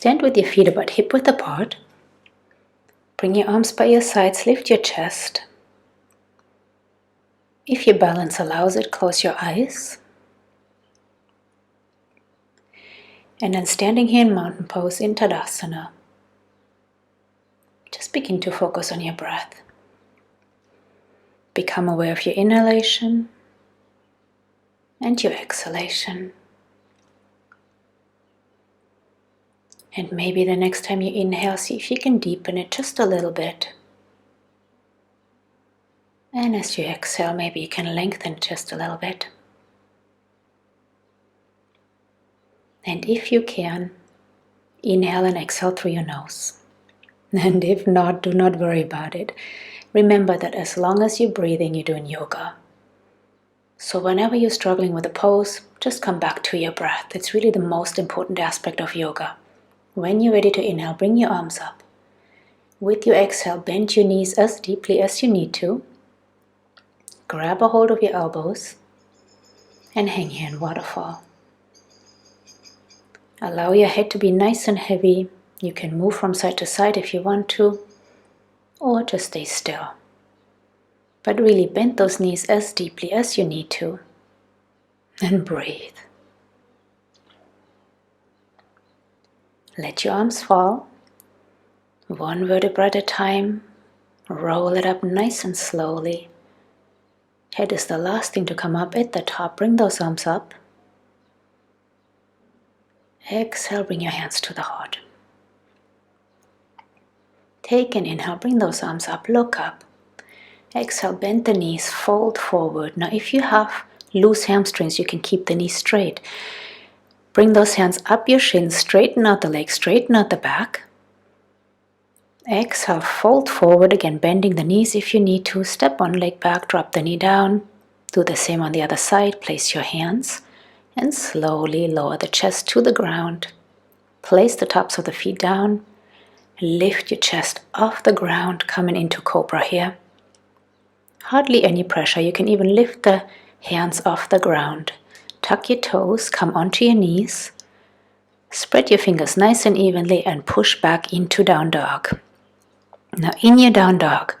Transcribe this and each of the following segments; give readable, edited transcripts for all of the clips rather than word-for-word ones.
Stand with your feet about hip-width apart. Bring your arms by your sides, lift your chest. If your balance allows it, close your eyes. And then standing here in mountain pose in Tadasana, just begin to focus on your breath. Become aware of your inhalation and your exhalation. And maybe the next time you inhale, see if you can deepen it just a little bit. And as you exhale, maybe you can lengthen it just a little bit. And if you can, inhale and exhale through your nose. And if not, do not worry about it. Remember that as long as you're breathing, you're doing yoga. So whenever you're struggling with a pose, just come back to your breath. It's really the most important aspect of yoga. When you're ready to inhale, bring your arms up. With your exhale, bend your knees as deeply as you need to. Grab a hold of your elbows and hang here in waterfall. Allow your head to be nice and heavy. You can move from side to side if you want to, or just stay still. But really bend those knees as deeply as you need to, and breathe. Let your arms fall, one vertebra at a time. Roll it up nice and slowly. Head is the last thing to come up at the top. Bring those arms up. Exhale, bring your hands to the heart. Take an inhale, bring those arms up, look up. Exhale, bend the knees, fold forward. Now if you have loose hamstrings, you can keep the knees straight. Bring those hands up your shins, straighten out the legs, straighten out the back. Exhale, fold forward, again bending the knees if you need to. Step one leg back, drop the knee down. Do the same on the other side. Place your hands and slowly lower the chest to the ground. Place the tops of the feet down. Lift your chest off the ground, coming into Cobra here. Hardly any pressure. You can even lift the hands off the ground. Tuck your toes, come onto your knees. Spread your fingers nice and evenly and push back into down dog. Now in your down dog,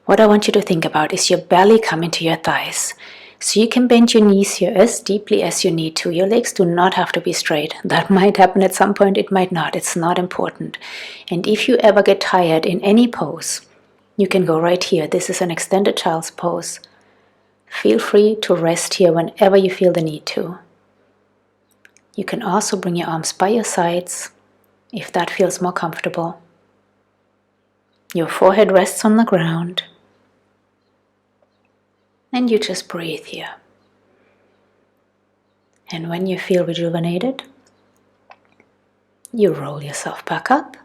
what I want you to think about is your belly coming to your thighs. So you can bend your knees here as deeply as you need to. Your legs do not have to be straight. That might happen at some point, it might not. It's not important. And if you ever get tired in any pose, you can go right here. This is an extended child's pose. Feel free to rest here whenever you feel the need to. You can also bring your arms by your sides if that feels more comfortable. Your forehead rests on the ground. And you just breathe here. And when you feel rejuvenated, you roll yourself back up.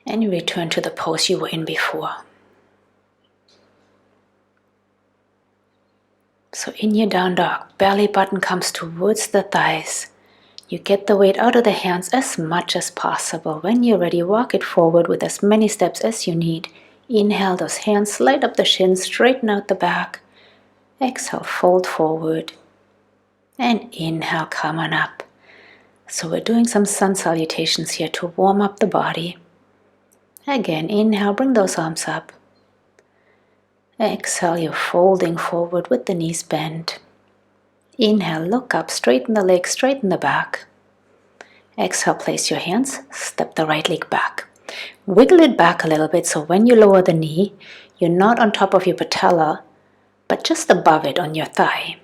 And you return to the pose you were in before. So in your down dog, belly button comes towards the thighs. You get the weight out of the hands as much as possible. When you're ready, walk it forward with as many steps as you need. Inhale those hands, slide up the shins, straighten out the back. Exhale, fold forward. And inhale, come on up. So we're doing some sun salutations here to warm up the body. Again, inhale, bring those arms up. Exhale, you're folding forward with the knees bent. Inhale, look up, straighten the legs, straighten the back. Exhale, place your hands, step the right leg back. Wiggle it back a little bit so when you lower the knee, you're not on top of your patella, but just above it on your thigh.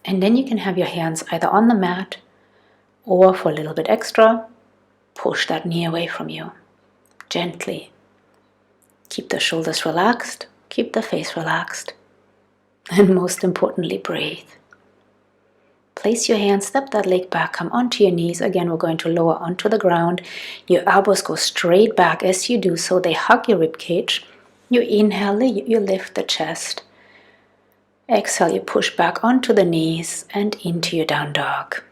And then you can have your hands either on the mat or for a little bit extra, push that knee away from you, gently. Keep the shoulders relaxed, keep the face relaxed, and most importantly, breathe. Place your hands, step that leg back, come onto your knees. Again, we're going to lower onto the ground. Your elbows go straight back as you do so. They hug your rib cage. You inhale, you lift the chest. Exhale, you push back onto the knees and into your down dog.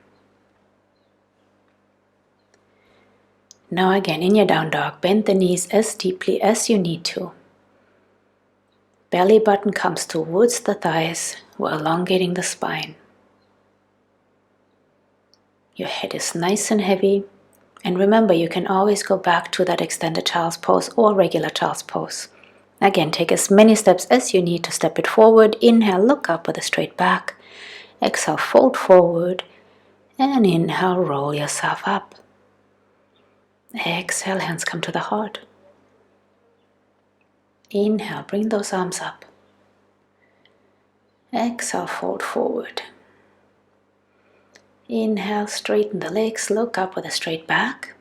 Now again, in your down dog, bend the knees as deeply as you need to. Belly button comes towards the thighs. We're elongating the spine. Your head is nice and heavy. And remember, you can always go back to that extended child's pose or regular child's pose. Again, take as many steps as you need to step it forward. Inhale, look up with a straight back. Exhale, fold forward. And inhale, roll yourself up. Exhale, hands come to the heart. Inhale, bring those arms up. Exhale, fold forward. Inhale, straighten the legs, look up with a straight back.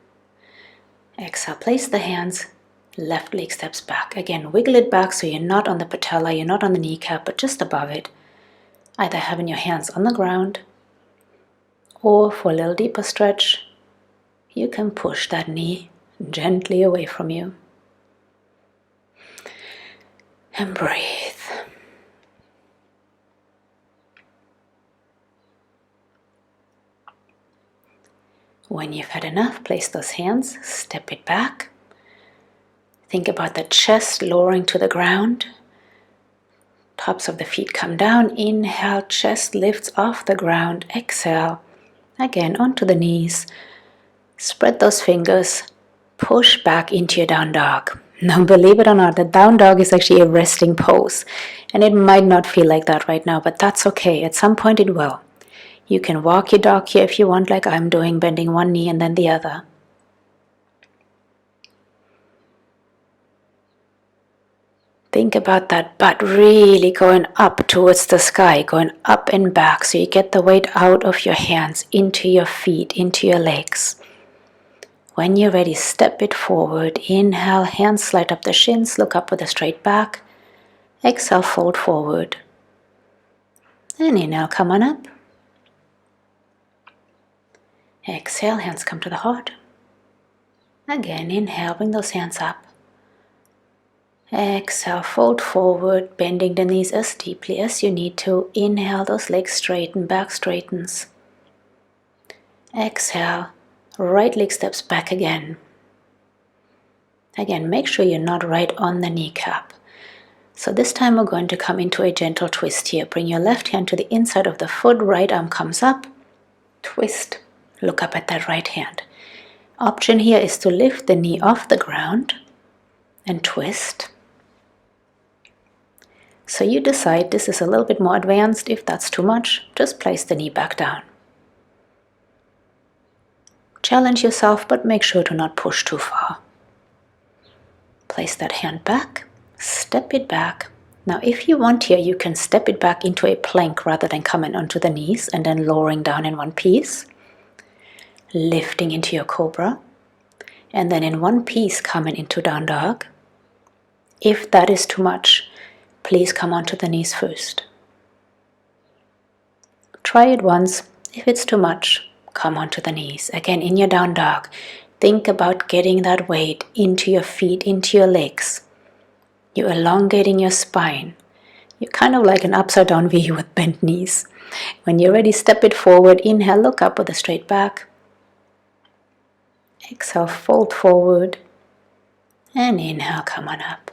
Exhale, place the hands, left leg steps back. Again, wiggle it back so you're not on the patella, you're not on the kneecap, but just above it. Either having your hands on the ground, or for a little deeper stretch, you can push that knee gently away from you. And breathe. When you've had enough, place those hands, step it back. Think about the chest lowering to the ground. Tops of the feet come down. Inhale, chest lifts off the ground. Exhale, again onto the knees. Spread those fingers. Push back into your down dog. Now, believe it or not, the down dog is actually a resting pose. And it might not feel like that right now, but that's okay. At some point it will. You can walk your dog here if you want, like I'm doing, bending one knee and then the other. Think about that butt really going up towards the sky, going up and back, so you get the weight out of your hands, into your feet, into your legs. When you're ready, step it forward. Inhale, hands slide up the shins, look up with a straight back. Exhale, fold forward. And inhale, come on up. Exhale, hands come to the heart. Again, inhale, bring those hands up. Exhale, fold forward, bending the knees as deeply as you need to. Inhale, those legs straighten, back straightens. Exhale, right leg steps back again. Again, make sure you're not right on the kneecap. So this time we're going to come into a gentle twist here. Bring your left hand to the inside of the foot, right arm comes up. Twist, look up at that right hand. Option here is to lift the knee off the ground and twist. So you decide this is a little bit more advanced. If that's too much, just place the knee back down. Challenge yourself, but make sure to not push too far. Place that hand back, step it back. Now if you want here, you can step it back into a plank rather than coming onto the knees and then lowering down in one piece. Lifting into your cobra. And then in one piece coming into down dog. If that is too much, please come onto the knees first. Try it once. If it's too much, come onto the knees. Again, in your down dog, think about getting that weight into your feet, into your legs. You're elongating your spine. You're kind of like an upside down V with bent knees. When you're ready, step it forward. Inhale, look up with a straight back. Exhale, fold forward. And inhale, come on up.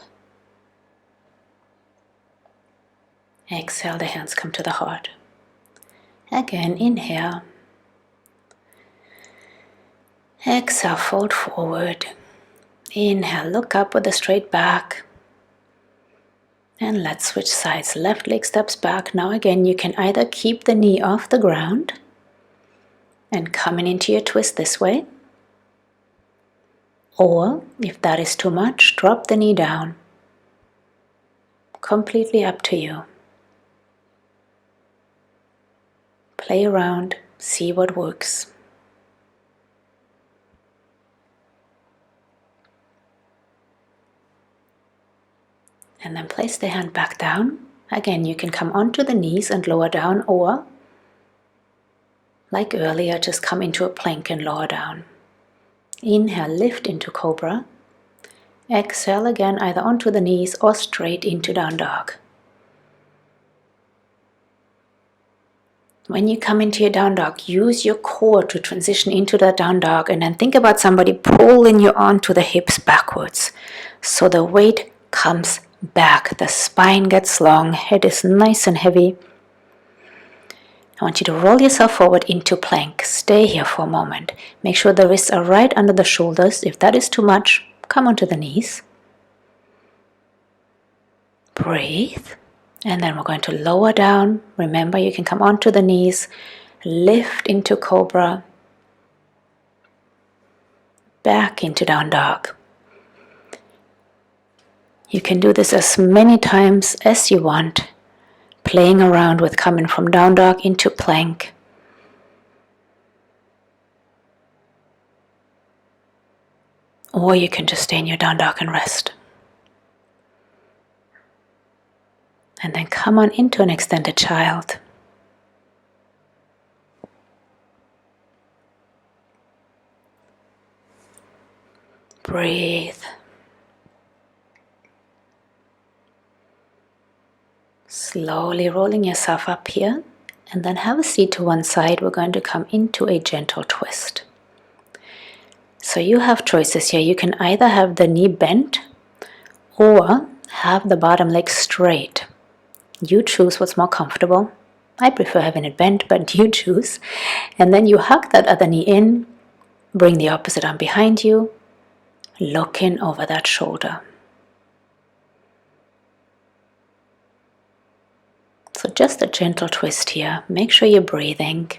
Exhale, the hands come to the heart. Again, inhale. Exhale, fold forward. Inhale, look up with a straight back. And let's switch sides. Left leg steps back. Now again, you can either keep the knee off the ground and coming into your twist this way. Or, if that is too much, drop the knee down. Completely up to you. Play around, see what works. And then place the hand back down. Again, you can come onto the knees and lower down, or, like earlier, just come into a plank and lower down. Inhale, lift into cobra. Exhale again, either onto the knees or straight into down dog. When you come into your down dog, use your core to transition into that down dog, and then think about somebody pulling you onto the hips backwards. So the weight comes back, the spine gets long, head is nice and heavy. I want you to roll yourself forward into plank. Stay here for a moment. Make sure the wrists are right under the shoulders. If that is too much, come onto the knees. Breathe. And then we're going to lower down. Remember, you can come onto the knees. Lift into cobra. Back into down dog. You can do this as many times as you want, playing around with coming from down dog into plank. Or you can just stay in your down dog and rest. And then come on into an extended child. Breathe. Slowly rolling yourself up here, and then have a seat to one side. We're going to come into a gentle twist. So you have choices here. You can either have the knee bent or have the bottom leg straight. You choose what's more comfortable. I prefer having it bent, but you choose. And then you hug that other knee in, bring the opposite arm behind you, looking over that shoulder. So just a gentle twist here. Make sure you're breathing.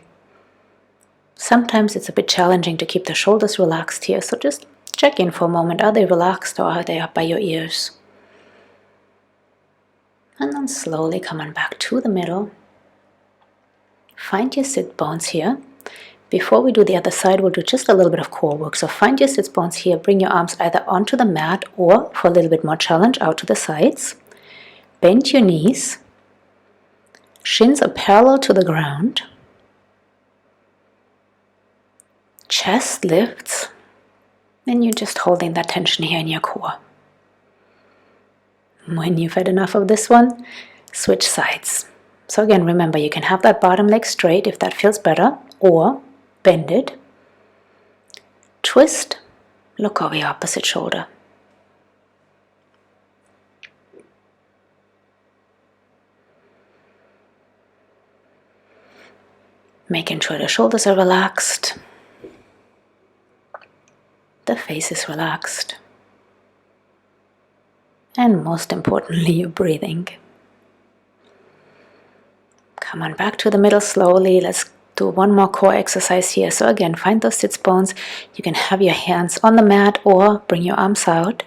Sometimes it's a bit challenging to keep the shoulders relaxed here, so just check in for a moment. Are they relaxed or are they up by your ears? And then slowly come on back to the middle. Find your sit bones here. Before we do the other side, we'll do just a little bit of core work. So find your sit bones here. Bring your arms either onto the mat or, for a little bit more challenge, out to the sides. Bend your knees. Shins are parallel to the ground. Chest lifts. And you're just holding that tension here in your core. When you've had enough of this one, switch sides. So again, remember, you can have that bottom leg straight if that feels better, or bend it. Twist. Look over your opposite shoulder. Making sure the shoulders are relaxed. The face is relaxed. And most importantly, you're breathing. Come on back to the middle slowly. Let's do one more core exercise here. So again, find those sits bones. You can have your hands on the mat or bring your arms out.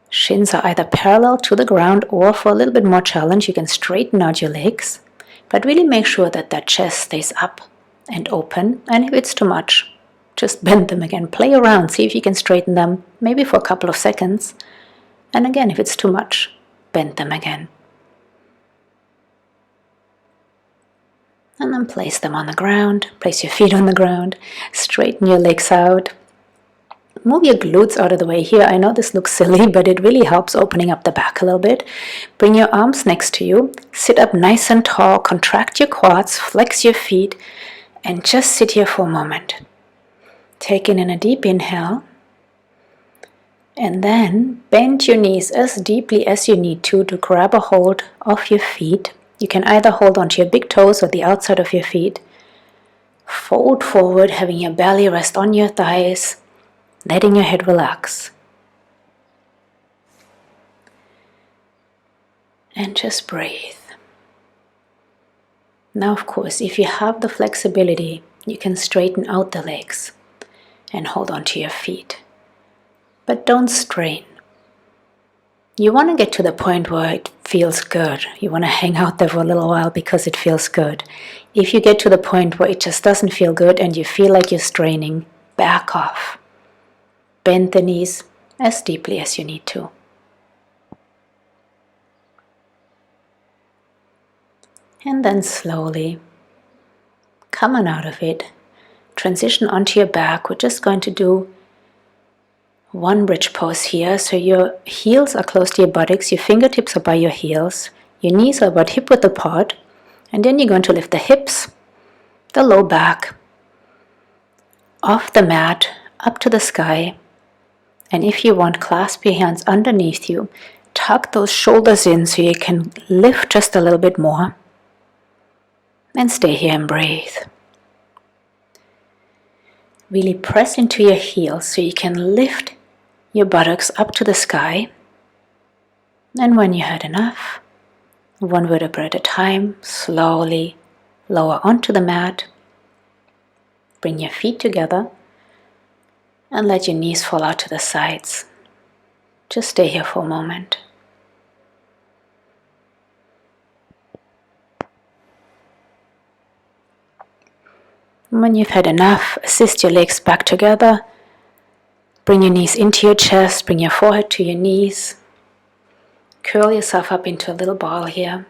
Shins are either parallel to the ground, or for a little bit more challenge, you can straighten out your legs. But really make sure that that chest stays up and open. And if it's too much, just bend them again. Play around. See if you can straighten them, maybe for a couple of seconds. And again, if it's too much, bend them again. And then place them on the ground. Place your feet on the ground. Straighten your legs out. Move your glutes out of the way here. I know this looks silly, but it really helps opening up the back a little bit. Bring your arms next to you. Sit up nice and tall. Contract your quads. Flex your feet. And just sit here for a moment. Taking in a deep inhale. And then bend your knees as deeply as you need to grab a hold of your feet. You can either hold onto your big toes or the outside of your feet. Fold forward, having your belly rest on your thighs. Letting your head relax. And just breathe. Now, of course, if you have the flexibility, you can straighten out the legs and hold on to your feet. But don't strain. You want to get to the point where it feels good. You want to hang out there for a little while because it feels good. If you get to the point where it just doesn't feel good and you feel like you're straining, back off. Bend the knees as deeply as you need to. And then slowly come on out of it. Transition onto your back. We're just going to do one bridge pose here. So your heels are close to your buttocks. Your fingertips are by your heels. Your knees are about hip width apart. And then you're going to lift the hips, the low back, off the mat, up to the sky. And if you want, clasp your hands underneath you. Tuck those shoulders in so you can lift just a little bit more. And stay here and breathe. Really press into your heels so you can lift your buttocks up to the sky. And when you had enough, one vertebra at a time, slowly lower onto the mat. Bring your feet together and let your knees fall out to the sides. Just stay here for a moment. When you've had enough, assist your legs back together. Bring your knees into your chest, bring your forehead to your knees. Curl yourself up into a little ball here.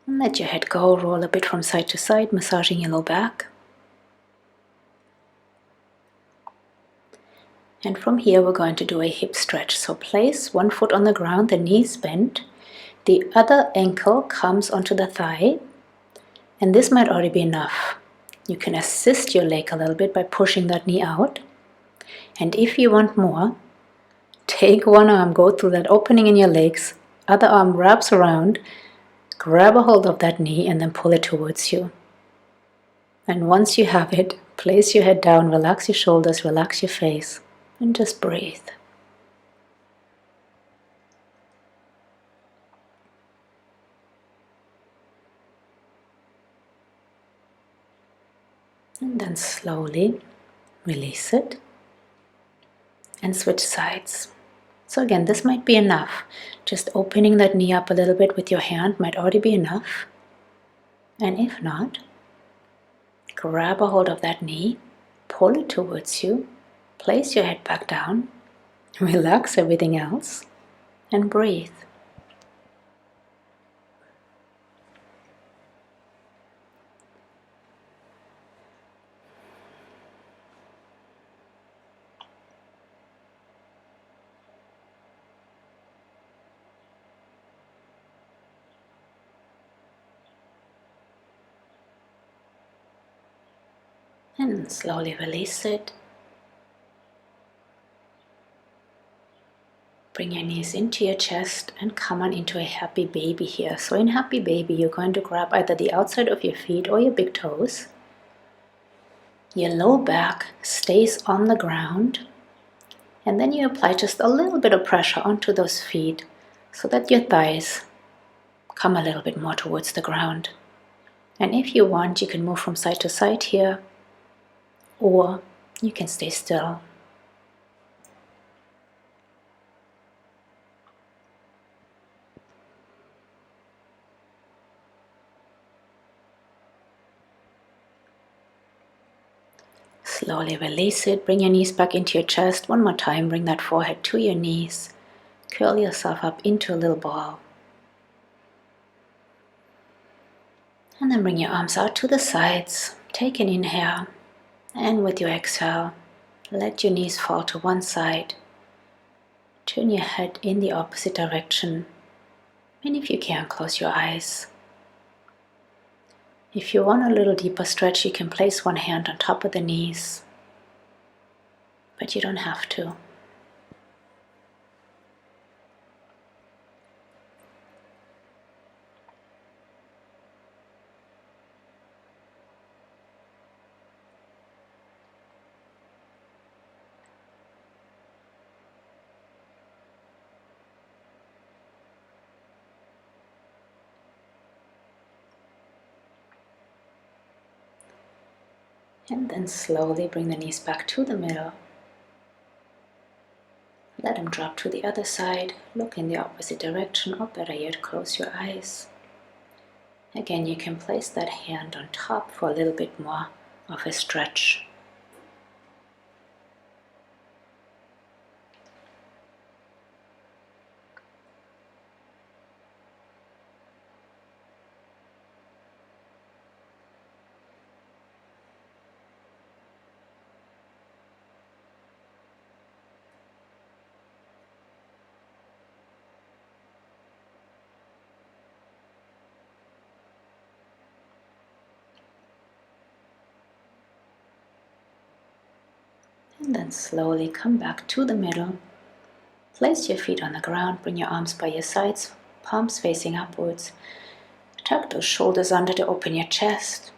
And let your head go, roll a bit from side to side, massaging your low back. And from here we're going to do a hip stretch. So place one foot on the ground, the knees bent. The other ankle comes onto the thigh. And this might already be enough. You can assist your leg a little bit by pushing that knee out. And if you want more, take one arm, go through that opening in your legs, other arm wraps around, grab a hold of that knee and then pull it towards you. And once you have it, place your head down, relax your shoulders, relax your face, and just breathe. And then slowly release it and switch sides. So again, this might be enough. Just opening that knee up a little bit with your hand might already be enough. And if not, grab a hold of that knee, pull it towards you, place your head back down, relax everything else, and breathe. And slowly release it. Bring your knees into your chest and come on into a happy baby here. So in happy baby, you're going to grab either the outside of your feet or your big toes. Your low back stays on the ground. And then you apply just a little bit of pressure onto those feet so that your thighs come a little bit more towards the ground. And if you want, you can move from side to side here, or you can stay still. Slowly release it. Bring your knees back into your chest. One more time. Bring that forehead to your knees. Curl yourself up into a little ball. And then bring your arms out to the sides. Take an inhale. And with your exhale, let your knees fall to one side. Turn your head in the opposite direction. And if you can, close your eyes. If you want a little deeper stretch, you can place one hand on top of the knees. But you don't have to. And then slowly bring the knees back to the middle. Let them drop to the other side. Look in the opposite direction, or better yet, close your eyes. Again, you can place that hand on top for a little bit more of a stretch. And then slowly come back to the middle. Place your feet on the ground, bring your arms by your sides, palms facing upwards. Tuck those shoulders under to open your chest.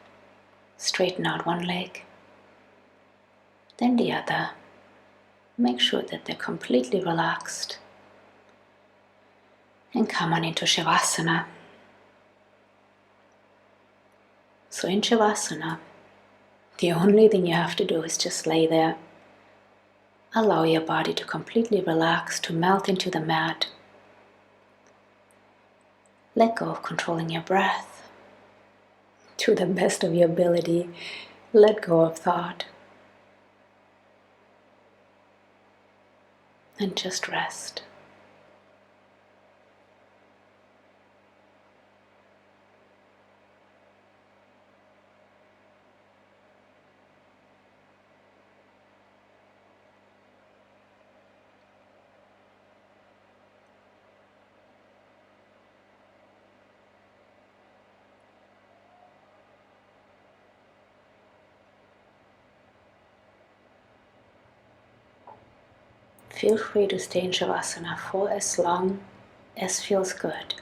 Straighten out one leg, then the other. Make sure that they're completely relaxed. And come on into Savasana. So in Savasana, the only thing you have to do is just lay there. Allow your body to completely relax, to melt into the mat. Let go of controlling your breath. To the best of your ability, let go of thought. And just rest. Feel free to stay in Savasana for as long as feels good.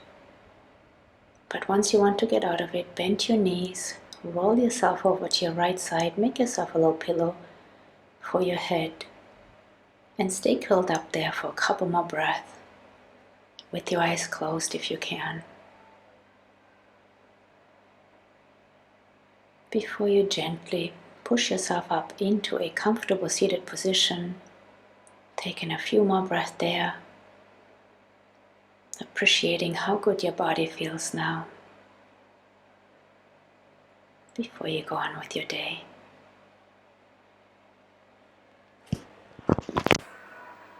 But once you want to get out of it, bend your knees, roll yourself over to your right side, make yourself a little pillow for your head, and stay curled up there for a couple more breaths, with your eyes closed if you can, before you gently push yourself up into a comfortable seated position, taking a few more breaths there, appreciating how good your body feels now, before you go on with your day.